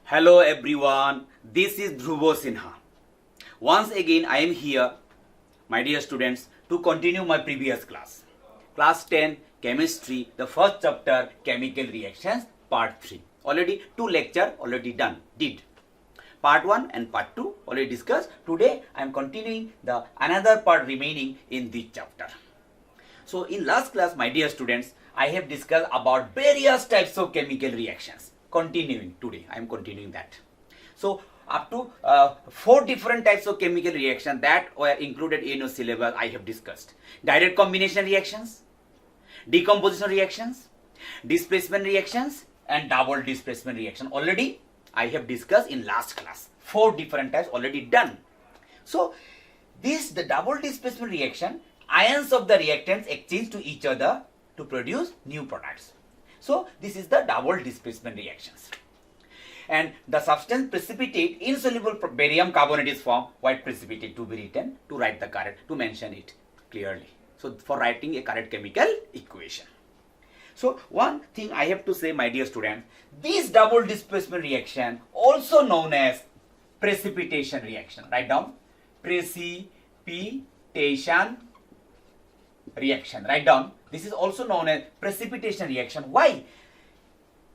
Hello everyone, this is Dhruvo Sinha. Once again I am here, my dear students, to continue my previous class. Class 10 Chemistry, the first chapter Chemical Reactions, Part 3. Already 2 lecture already done, did. Part 1 and Part 2 already discussed. Today I am continuing the another part remaining in this chapter. So in last class, my dear students, I have discussed about various types of chemical reactions. Continuing today, I am continuing that. So up to 4 different types of chemical reaction that were included in your syllabus I have discussed. Direct combination reactions, decomposition reactions, displacement reactions and double displacement reaction. Already I have discussed in last class. 4 different types already done. So the double displacement reaction, ions of the reactants exchange to each other to produce new products. So this is the double displacement reactions. And the substance precipitate insoluble barium carbonate is formed. White precipitate to be written to write the correct, to mention it clearly. So for writing a correct chemical equation. So one thing I have to say, my dear students, this double displacement reaction also known as precipitation reaction. Write down precipitation reaction. Write down. This is also known as precipitation reaction. Why?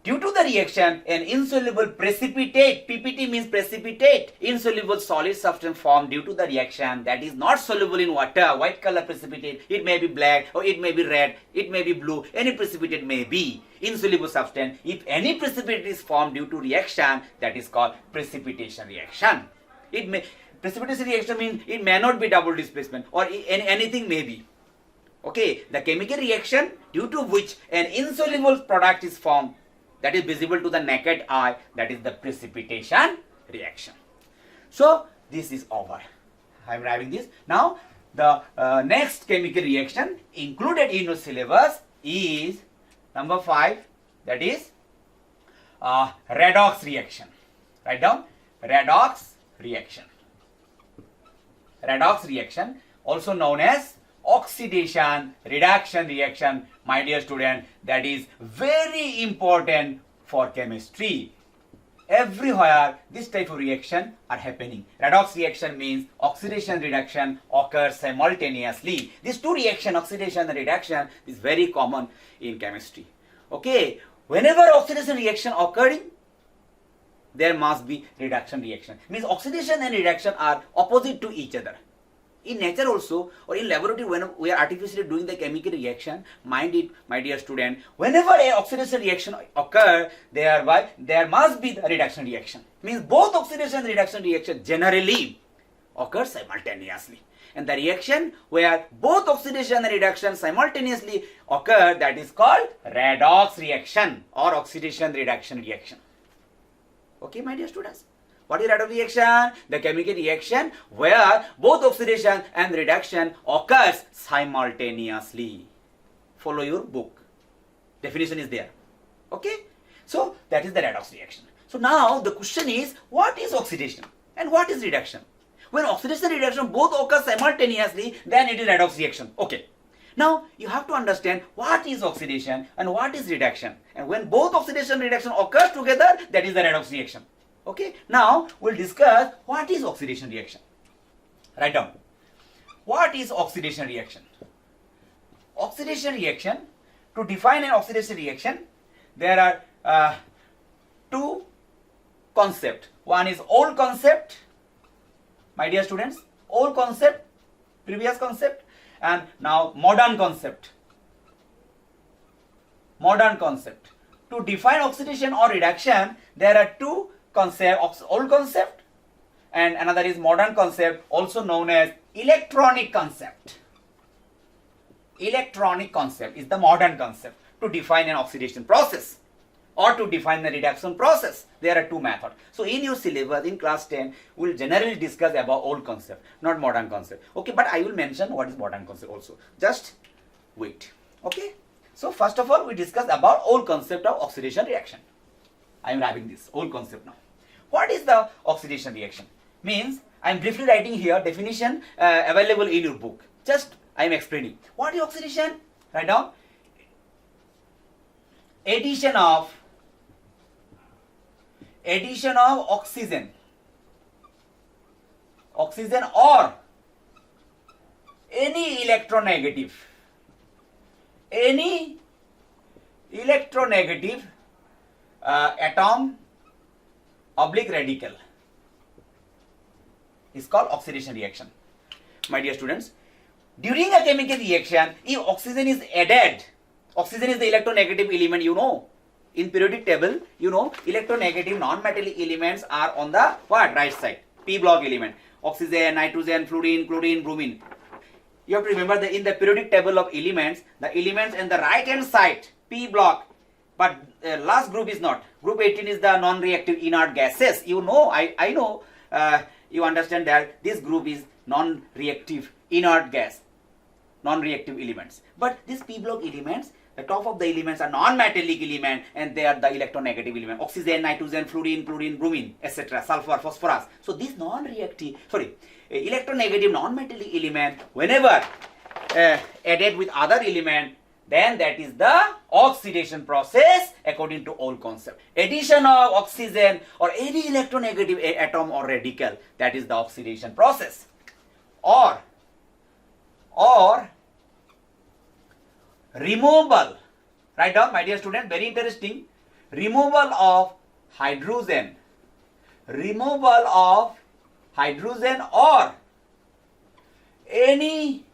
Due to the reaction, an insoluble precipitate, PPT means precipitate, insoluble solid substance formed due to the reaction that is not soluble in water, white color precipitate. It may be black or it may be red, it may be blue, any precipitate may be insoluble substance. If any precipitate is formed due to reaction, that is called precipitation reaction. Precipitation reaction means it may not be double displacement or anything may be. Okay, the chemical reaction due to which an insoluble product is formed that is visible to the naked eye, that is the precipitation reaction. So this is over. I am writing this. Now the next chemical reaction included in your syllabus is number 5, that is redox reaction. Write down redox reaction. Redox reaction, also known as oxidation reduction reaction, my dear student, that is very important for chemistry. Everywhere this type of reaction are happening. Redox reaction means oxidation reduction occurs simultaneously. These 2 reaction, oxidation and reduction, is very common in chemistry. Okay, whenever oxidation reaction occurring, there must be reduction reaction. Means oxidation and reduction are opposite to each other. In nature also, or in laboratory, when we are artificially doing the chemical reaction, mind it, my dear student, whenever a oxidation reaction occur, there must be the reduction reaction. Means both oxidation and reduction reaction generally occur simultaneously. And the reaction where both oxidation and reduction simultaneously occur, that is called redox reaction or oxidation reduction reaction. Okay, my dear students. What is redox reaction? The chemical reaction where both oxidation and reduction occurs simultaneously. Follow your book. Definition is there. Okay? So that is the redox reaction. So now the question is, what is oxidation and what is reduction? When oxidation and reduction both occur simultaneously, then it is redox reaction. Okay. Now you have to understand what is oxidation and what is reduction. And when both oxidation and reduction occurs together, that is the redox reaction. Okay, now we'll discuss what is oxidation reaction. Write down. What is oxidation reaction? Oxidation reaction, to define an oxidation reaction, there are 2 concepts. One is old concept, my dear students, old concept, previous concept, and now modern concept. Modern concept. To define oxidation or reduction, there are 2 concept, old concept, and another is modern concept, also known as electronic concept. Electronic concept is the modern concept to define an oxidation process or to define the reduction process. There are 2 methods. So in your syllabus in class 10, we will generally discuss about old concept, not modern concept. Okay, but I will mention what is modern concept also. Just wait. Okay. So first of all, we discuss about old concept of oxidation reaction. I am writing this old concept now. What is the oxidation reaction? Means I am briefly writing here definition available in your book. Just I am explaining. What is oxidation? Write down. Addition of addition of oxygen or any electronegative atom oblique radical is called oxidation reaction. My dear students, during a chemical reaction, if oxygen is added, oxygen is the electronegative element, you know. In periodic table, you know, electronegative non-metallic elements are on the what? Right side. P block element. Oxygen, nitrogen, fluorine, chlorine, bromine. You have to remember that in the periodic table of elements, the elements in the right hand side, P block, but last group is not. Group 18 is the non-reactive inert gases. You know, I know, you understand that this group is non-reactive inert gas, non-reactive elements. But these P block elements, the top of the elements are non-metallic element and they are the electronegative element. Oxygen, nitrogen, fluorine, chlorine, bromine, etc. Sulfur, phosphorus. So this electronegative non-metallic element, whenever added with other element, then that is the oxidation process according to old concept. Addition of oxygen or any electronegative atom or radical, that is the oxidation process. Or removal, write down my dear student, very interesting, removal of hydrogen or any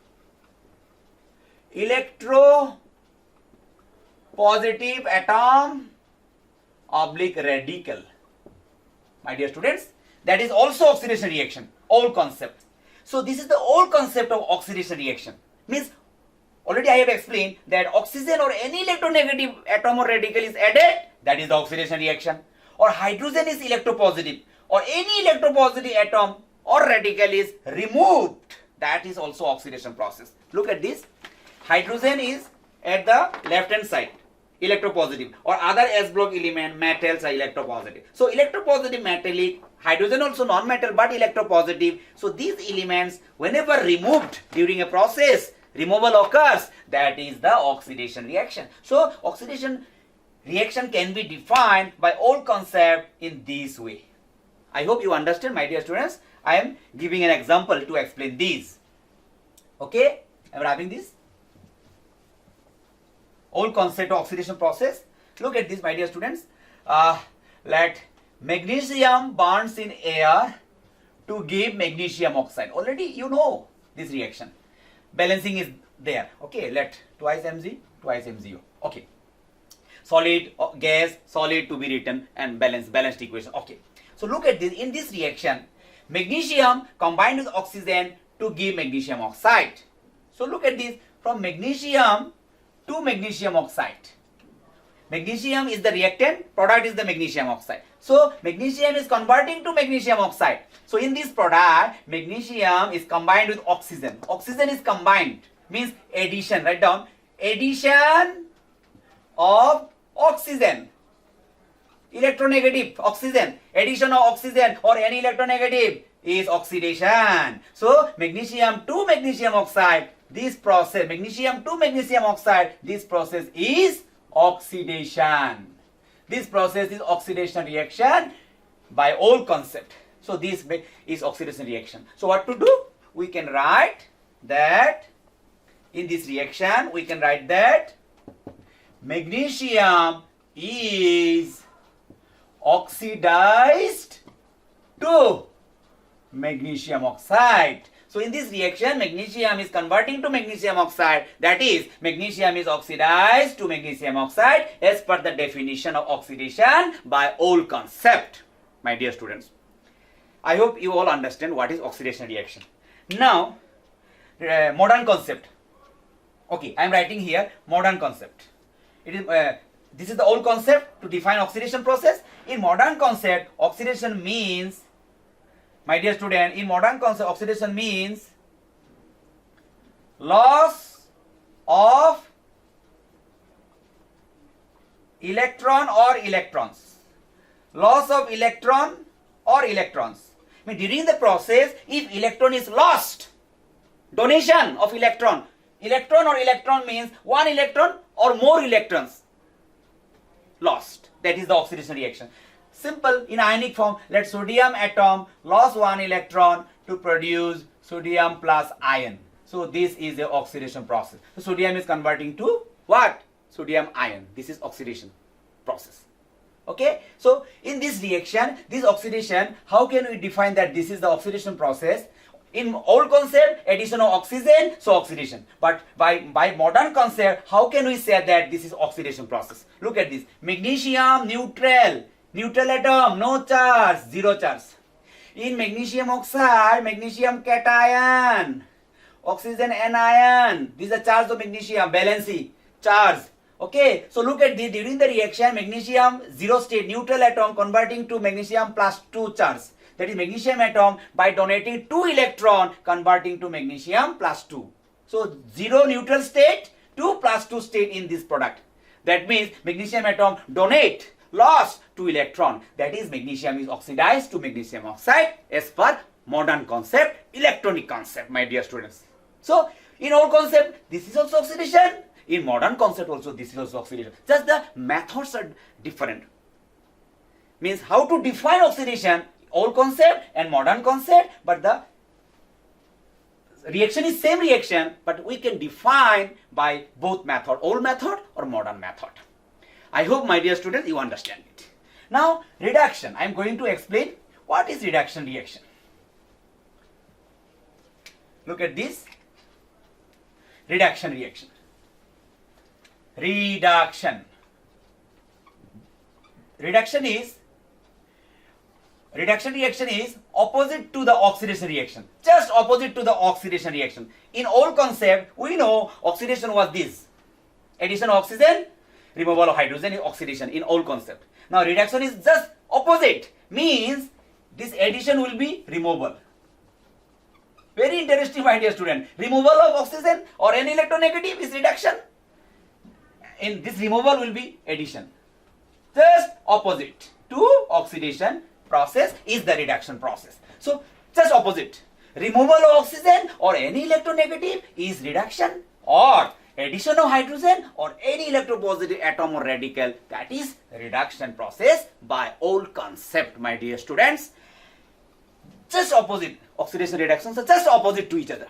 electropositive atom oblique radical. My dear students, that is also oxidation reaction, old concept. So this is the old concept of oxidation reaction. Means already I have explained that oxygen or any electronegative atom or radical is added, that is the oxidation reaction. Or hydrogen is electropositive or any electropositive atom or radical is removed, that is also oxidation process. Look at this. Hydrogen is at the left hand side, electropositive, or other S block element metals are electropositive. So electropositive metallic, hydrogen also non-metal but electropositive. So these elements whenever removed during a process, removal occurs, that is the oxidation reaction. So oxidation reaction can be defined by old concept in this way. I hope you understand, my dear students. I am giving an example to explain these. Okay, I am wrapping this. Old concept of oxidation process. Look at this, my dear students. Let magnesium burns in air to give magnesium oxide. Already you know this reaction. Balancing is there. Okay, let twice Mg, twice MgO. Okay. Solid, gas, solid to be written and balanced equation. Okay. So look at this. In this reaction, magnesium combined with oxygen to give magnesium oxide. So look at this. From magnesium to magnesium oxide. Magnesium is the reactant, product is the magnesium oxide. So magnesium is converting to magnesium oxide. So in this product, magnesium is combined with oxygen. Oxygen is combined, means addition. Write down, addition of oxygen. Electronegative, oxygen. Addition of oxygen or any electronegative is oxidation. So magnesium to magnesium oxide, this process, magnesium to magnesium oxide, this process is oxidation. This process is oxidation reaction by old concept. So this is oxidation reaction. So what to do? We can write that in this reaction, we can write that magnesium is oxidized to magnesium oxide. So in this reaction, magnesium is converting to magnesium oxide. That is, magnesium is oxidized to magnesium oxide as per the definition of oxidation by old concept. My dear students, I hope you all understand what is oxidation reaction. Now, modern concept. Okay, I am writing here modern concept. It is this is the old concept to define oxidation process. In modern concept, oxidation means, my dear student, in modern concept, oxidation means loss of electron or electrons. Loss of electron or electrons. I mean, during the process, if electron is lost, donation of electron. Electron or electron means one electron or more electrons lost. That is the oxidation reaction. Simple, in ionic form, let sodium atom lost one electron to produce sodium plus ion. So this is the oxidation process. So sodium is converting to what? Sodium ion. This is oxidation process. Okay, so in this reaction, this oxidation, how can we define that this is the oxidation process? In old concept, addition of oxygen, so oxidation. But by modern concept, how can we say that this is oxidation process? Look at this. Magnesium neutral, neutral atom, no charge, zero charge. In magnesium oxide, magnesium cation, oxygen anion. This is the charge of magnesium, valency, charge. Okay, so look at this. During the reaction, magnesium zero state, neutral atom converting to magnesium plus 2 charge. That is magnesium atom by donating 2 electron converting to magnesium plus 2. So 0 neutral state, 2 plus 2 state in this product. That means magnesium atom donate, lost 2 electron. That is magnesium is oxidized to magnesium oxide as per modern concept, electronic concept, my dear students. So in old concept, this is also oxidation. In modern concept also, this is also oxidation. Just the methods are different. Means how to define oxidation, old concept and modern concept, but the reaction is same reaction, but we can define by both method, old method or modern method. I hope, my dear students, you understand it. Now, reduction. I am going to explain what is reduction reaction. Look at this. Reduction reaction. Reduction. Reduction reaction is opposite to the oxidation reaction. Just opposite to the oxidation reaction. In old concept, we know oxidation was this. Addition of oxygen, removal of hydrogen is oxidation in old concept. Now reduction is just opposite. Means this addition will be removal. Very interesting, my dear student. Removal of oxygen or any electronegative is reduction. In this removal will be addition. Just opposite to oxidation process is the reduction process. So just opposite. Removal of oxygen or any electronegative is reduction, or addition of hydrogen or any electropositive atom or radical, that is reduction process by old concept, my dear students. Just opposite. Oxidation reduction, so just opposite to each other.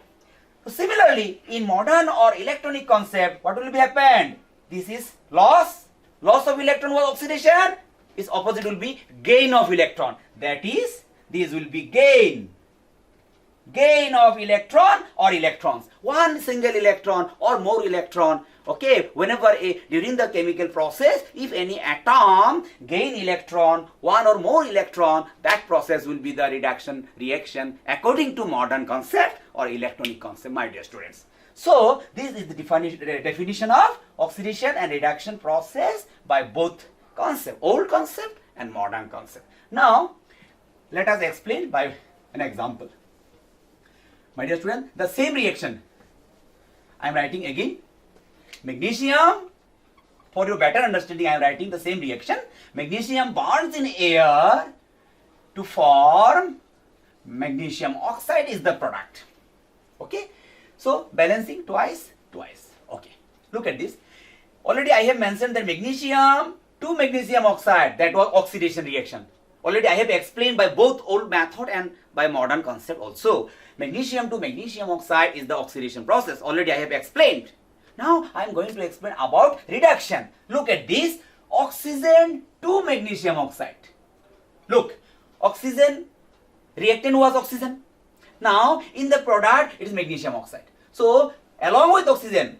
So similarly, in modern or electronic concept, what will be happened? This is loss of electron was oxidation. Its opposite will be gain of electron. That is, this will be gain of electron or electrons. One single electron or more electron. Okay, whenever during the chemical process, if any atom gain electron, one or more electron, that process will be the reduction reaction according to modern concept or electronic concept, my dear students. So this is the definition of oxidation and reduction process by both concept, old concept and modern concept. Now let us explain by an example. My dear student, the same reaction I am writing again. Magnesium, for your better understanding, I am writing the same reaction. Magnesium bonds in air to form magnesium oxide is the product. Okay, so balancing twice. Okay, look at this. Already I have mentioned that magnesium to magnesium oxide, that was oxidation reaction. Already I have explained by both old method and by modern concept also. Magnesium to magnesium oxide is the oxidation process. Already I have explained. Now I am going to explain about reduction. Look at this. Oxygen to magnesium oxide. Look, oxygen, reactant was oxygen. Now in the product it is magnesium oxide. So along with oxygen,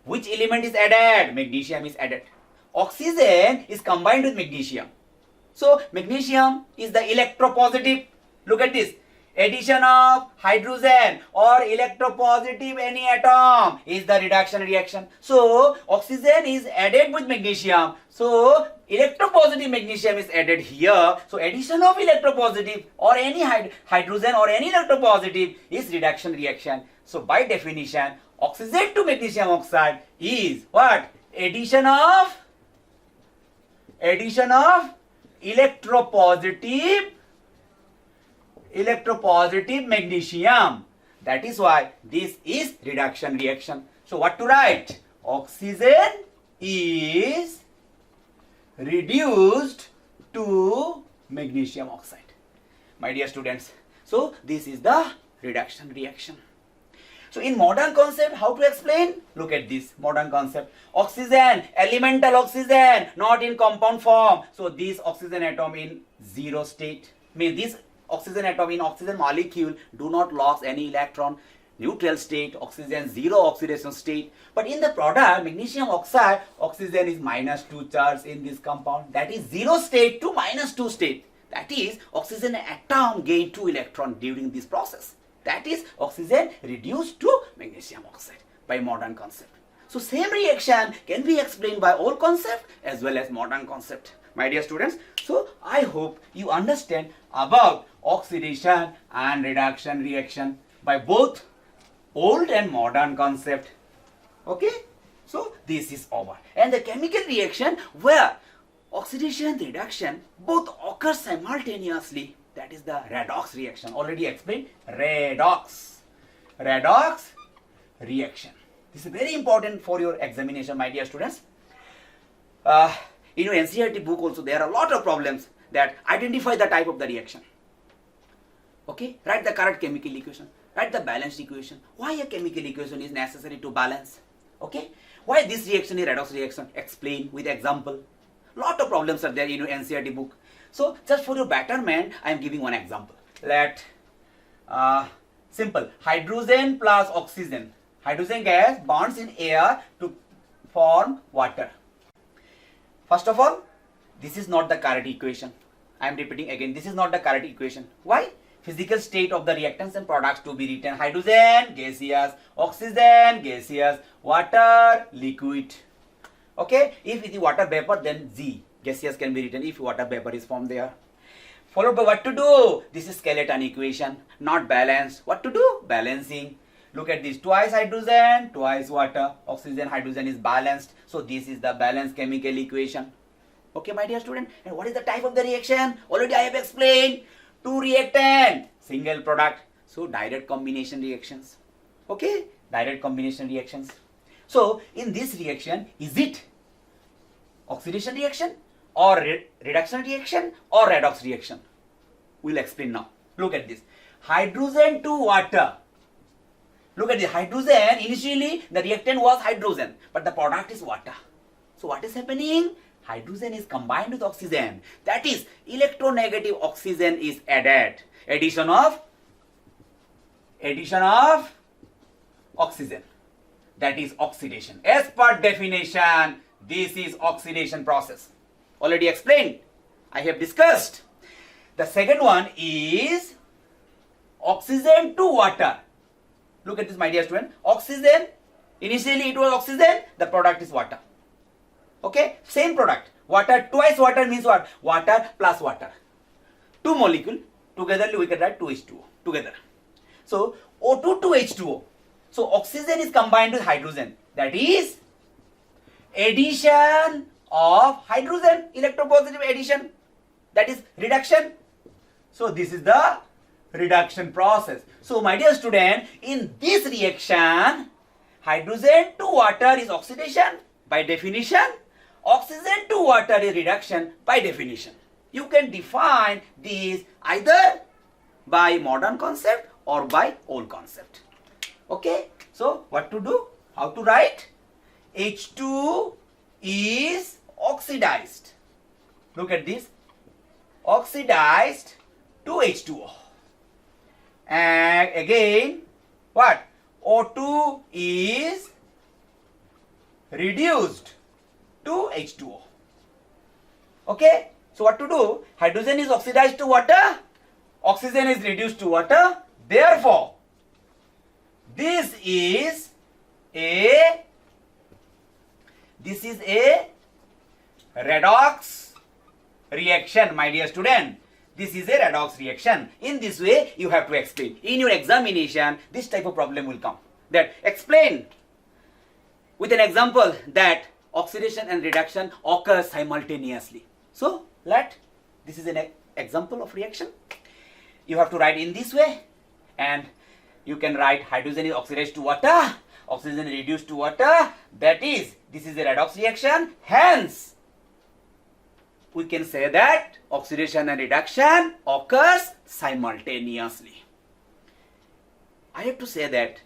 which element is added? Magnesium is added. Oxygen is combined with magnesium. So magnesium is the electropositive. Look at this. Addition of hydrogen or electropositive any atom is the reduction reaction. So oxygen is added with magnesium. So electropositive magnesium is added here. So addition of electropositive or any hydrogen or any electropositive is reduction reaction. So by definition, oxygen to magnesium oxide is what? Addition of electropositive magnesium. That is why this is reduction reaction. So what to write? Oxygen is reduced to magnesium oxide. My dear students, so this is the reduction reaction. So in modern concept, how to explain? Look at this modern concept. Oxygen, elemental oxygen, not in compound form. So this oxygen atom in zero state. Means this oxygen atom in oxygen molecule do not lose any electron. Neutral state, oxygen zero oxidation state. But in the product, magnesium oxide, oxygen is -2 charge in this compound. That is zero state to -2 state. That is oxygen atom gain 2 electron during this process. That is oxygen reduced to magnesium oxide by modern concept. So same reaction can be explained by old concept as well as modern concept. My dear students, so I hope you understand about oxidation and reduction reaction by both old and modern concept. Okay, so this is over. And the chemical reaction where oxidation and reduction both occur simultaneously, that is the redox reaction. Already explained, redox reaction. This is very important for your examination, my dear students. In your NCERT book also there are a lot of problems that identify the type of the reaction. Okay, write the correct chemical equation, write the balanced equation. Why a chemical equation is necessary to balance? Okay, why this reaction is redox reaction? Explain with example. Lot of problems are there in your NCERT book. So just for your betterment, I am giving one example. Let simple hydrogen plus oxygen. Hydrogen gas bonds in air to form water. First of all, this is not the correct equation. I am repeating again, this is not the correct equation. Why? Physical state of the reactants and products to be written: hydrogen gaseous, oxygen gaseous, water liquid. Okay, if it is water vapor, then Z gaseous can be written if water vapor is formed there. Followed by what to do? This is skeleton equation, not balanced. What to do? Balancing. Look at this, twice hydrogen, twice water. Oxygen, hydrogen is balanced. So this is the balanced chemical equation. Okay, my dear student. And what is the type of the reaction? Already I have explained. Two reactant, single product. So direct combination reactions. Okay, direct combination reactions. So in this reaction, is it oxidation reaction or reduction reaction or redox reaction? We'll explain now. Look at this. Hydrogen to water. Look at the hydrogen. Initially the reactant was hydrogen, but the product is water. So what is happening? Hydrogen is combined with oxygen. That is electronegative oxygen is added. Addition of oxygen. That is oxidation. As per definition, this is oxidation process. Already explained. I have discussed. The second one is oxygen to water. Look at this, my dear student. Oxygen, initially it was oxygen, the product is water. Okay, same product. Water, twice water means what? Water plus water. Two molecule, together we can write 2H2O, together. So, O2 to H2O. So, oxygen is combined with hydrogen. That is addition of hydrogen, electropositive addition. That is reduction. So, this is the reduction process. So, my dear student, in this reaction, hydrogen to water is oxidation by definition. Oxygen to water is reduction by definition. You can define these either by modern concept or by old concept. Okay, so what to do? How to write? H2 is oxidized. Look at this. Oxidized to H2O. And again, what? O2 is reduced to H2O. Okay, so what to do? Hydrogen is oxidized to water, oxygen is reduced to water. Therefore, this is a redox reaction, my dear student. This is a redox reaction. In this way, you have to explain. In your examination, this type of problem will come. That explain with an example that oxidation and reduction occur simultaneously. So, this is an example of reaction. You have to write in this way, and you can write hydrogen is oxidized to water, oxygen reduced to water. That is, this is a redox reaction. Hence, we can say that oxidation and reduction occurs simultaneously. I have to say that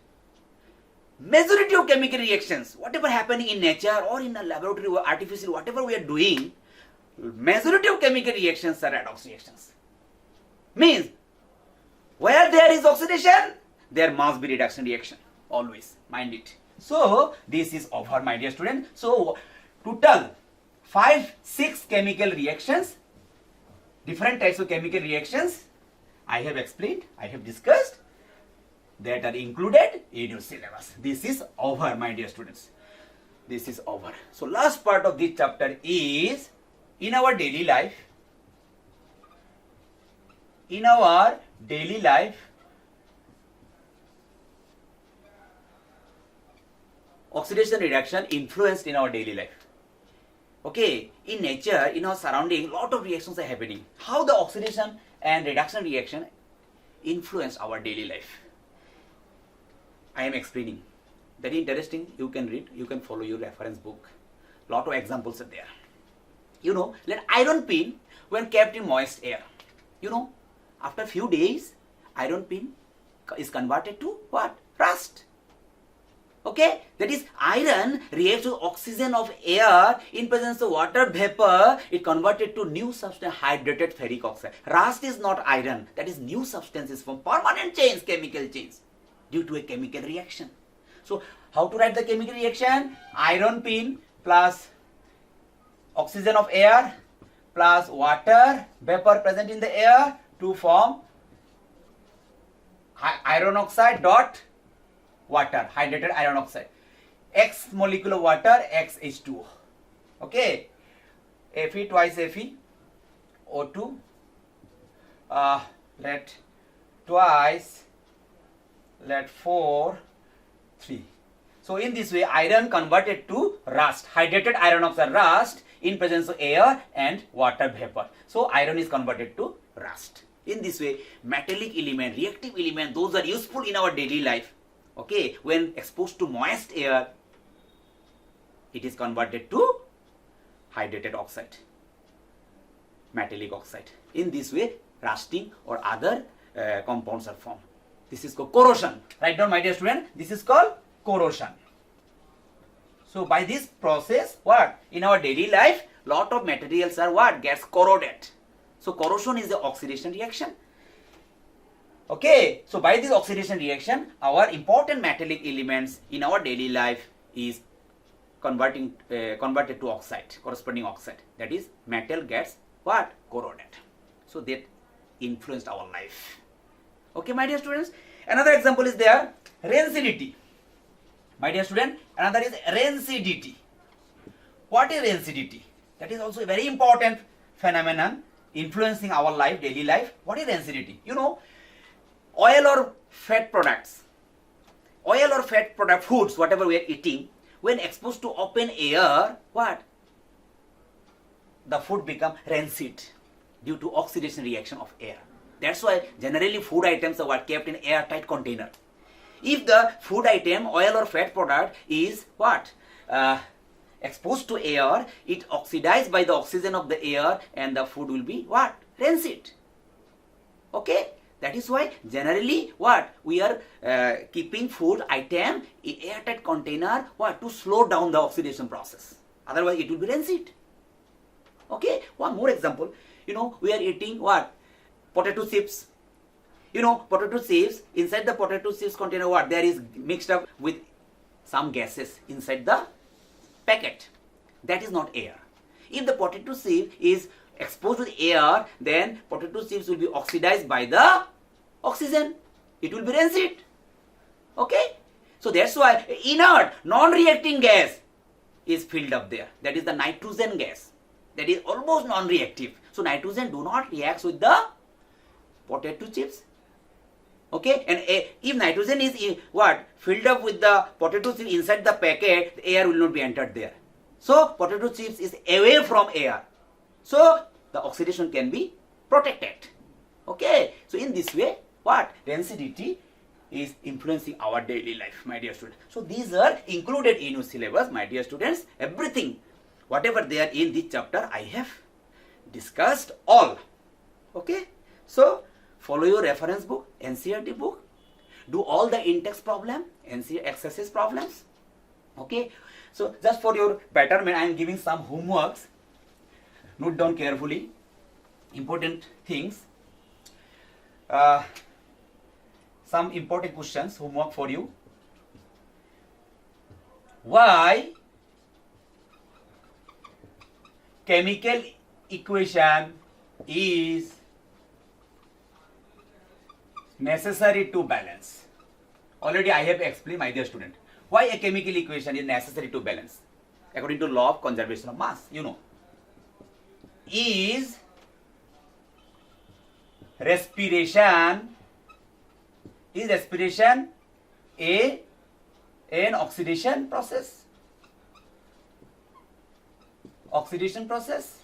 majority of chemical reactions, whatever happening in nature or in a laboratory or artificial, whatever we are doing, majority of chemical reactions are redox reactions. Means, where there is oxidation, there must be reduction reaction. Always, mind it. So, this is over, my dear student. So, total 5-6 chemical reactions, different types of chemical reactions, I have explained, I have discussed, that are included in your syllabus. This is over, my dear students. This is over. So, last part of this chapter is in our daily life. In our daily life, oxidation reduction influenced in our daily life. Okay, in nature, in our surrounding, lot of reactions are happening. How the oxidation and reduction reaction influence our daily life? I am explaining. Very interesting. You can read, you can follow your reference book. Lot of examples are there. You know, let iron pin when kept in moist air. You know, after few days, iron pin is converted to what? Rust. Okay, that is iron reacts with oxygen of air in presence of water vapor. It converted to new substance, hydrated ferric oxide. Rust is not iron. That is new substances from permanent chains, chemical chains, due to a chemical reaction. So, how to write the chemical reaction? Iron pin plus oxygen of air plus water vapor present in the air to form iron oxide dot water, hydrated iron oxide. X molecule of water, X H2O. Okay, Fe twice Fe, O2, let twice, let 4, 3. So in this way, iron converted to rust, hydrated iron oxide rust in presence of air and water vapor. So iron is converted to rust. In this way, metallic element, reactive element, those are useful in our daily life. Okay, when exposed to moist air, it is converted to hydrated oxide, metallic oxide. In this way, rusting or other compounds are formed. This is called corrosion. Write down, my dear student, this is called corrosion. So by this process, what? In our daily life, lot of materials are what? Gets corroded. So corrosion is the oxidation reaction. Okay, so by this oxidation reaction, our important metallic elements in our daily life is converted to oxide, corresponding oxide. That is, metal gets what? Corroded. So that influenced our life. Okay, my dear students. Another example is there, rancidity. My dear student, another is rancidity. What is rancidity? That is also a very important phenomenon influencing our life, daily life. What is rancidity? You know, oil or fat products, foods, whatever we are eating, when exposed to open air, what? The food become rancid due to oxidation reaction of air. That's why generally food items are kept in airtight container. If the food item, oil or fat product is what? Exposed to air, it oxidized by the oxygen of the air and the food will be what? Rancid. Okay? That is why generally what? We are keeping food item in airtight container, what? To slow down the oxidation process. Otherwise it will be rancid. Okay? One more example. You know, we are eating what? Potato chips. You know, potato chips, inside the potato chips container what? There is mixed up with some gases inside the packet. That is not air. If the potato chip is exposed with air, then potato chips will be oxidized by the oxygen. It will be rancid. Okay? So that's why inert, non-reacting gas is filled up there. That is the nitrogen gas. That is almost non-reactive. So nitrogen do not react with the potato chips. Okay, and if nitrogen is what? Filled up with the potato chips inside the packet, the air will not be entered there. So potato chips is away from air. So the oxidation can be protected. Okay, so in this way, what? Rancidity is influencing our daily life, my dear students. So these are included in your syllabus, my dear students. Everything, whatever they are in this chapter, I have discussed all. Okay, so follow your reference book, NCERT book, do all the in-text problem, NCERT exercise problems. Okay, so just for your betterment, I am giving some homeworks. Note down carefully important things. Some important questions, homework for you. Why chemical equation is necessary to balance? Already I have explained, my dear student, why a chemical equation is necessary to balance. According to law of conservation of mass, you know. Is respiration an oxidation process? Oxidation process?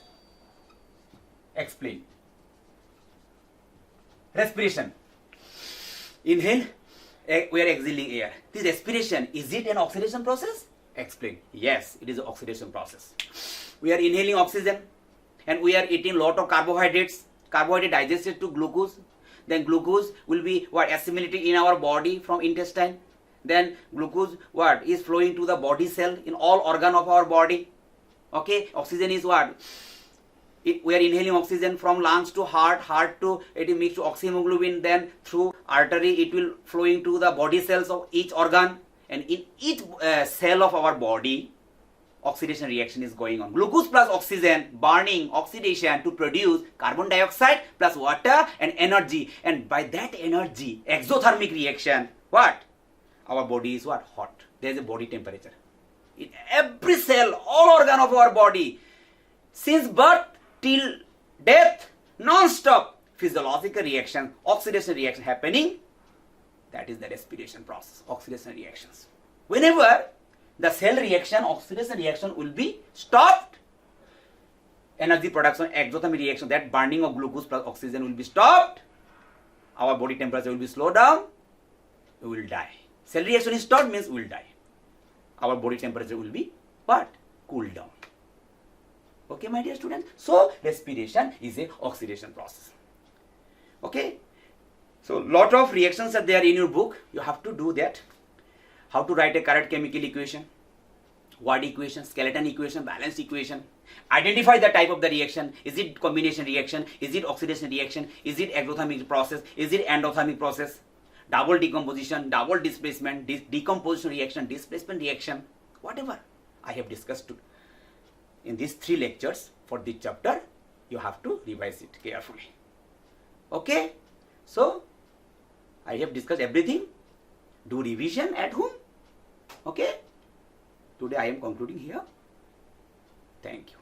Explain. Respiration. Inhale, we are exhaling air. This respiration, is it an oxidation process? Explain. Yes, it is an oxidation process. We are inhaling oxygen and we are eating lot of carbohydrates. Carbohydrate digested to glucose. Then glucose will be assimilated in our body from intestine. Then glucose is flowing to the body cell in all organ of our body. Okay, oxygen is we are inhaling oxygen from lungs to heart to it is mixed to oxyhemoglobin, then through artery it will flowing to the body cells of each organ, and in each cell of our body oxidation reaction is going on. Glucose plus oxygen, burning, oxidation to produce carbon dioxide plus water and energy, and by that energy, exothermic reaction, our body is hot. There is a body temperature. In every cell, all organ of our body, since birth till death, non-stop physiological reaction, oxidation reaction happening. That is the respiration process, oxidation reactions. Whenever the cell reaction, oxidation reaction will be stopped, energy production, exothermic reaction, that burning of glucose plus oxygen will be stopped, our body temperature will be slowed down, we will die. Cell reaction is stopped means we will die. Our body temperature will be cool down. Okay, my dear students. So respiration is a oxidation process. Okay. So lot of reactions are there in your book. You have to do that. How to write a correct chemical equation, word equation, skeleton equation, balanced equation. Identify the type of the reaction. Is it combination reaction? Is it oxidation reaction? Is it exothermic process? Is it endothermic process? Double decomposition, double displacement, decomposition reaction, displacement reaction, whatever I have discussed in these 3 lectures for this chapter, you have to revise it carefully. Okay, so I have discussed everything. Do revision at home. Okay, today I am concluding here. Thank you.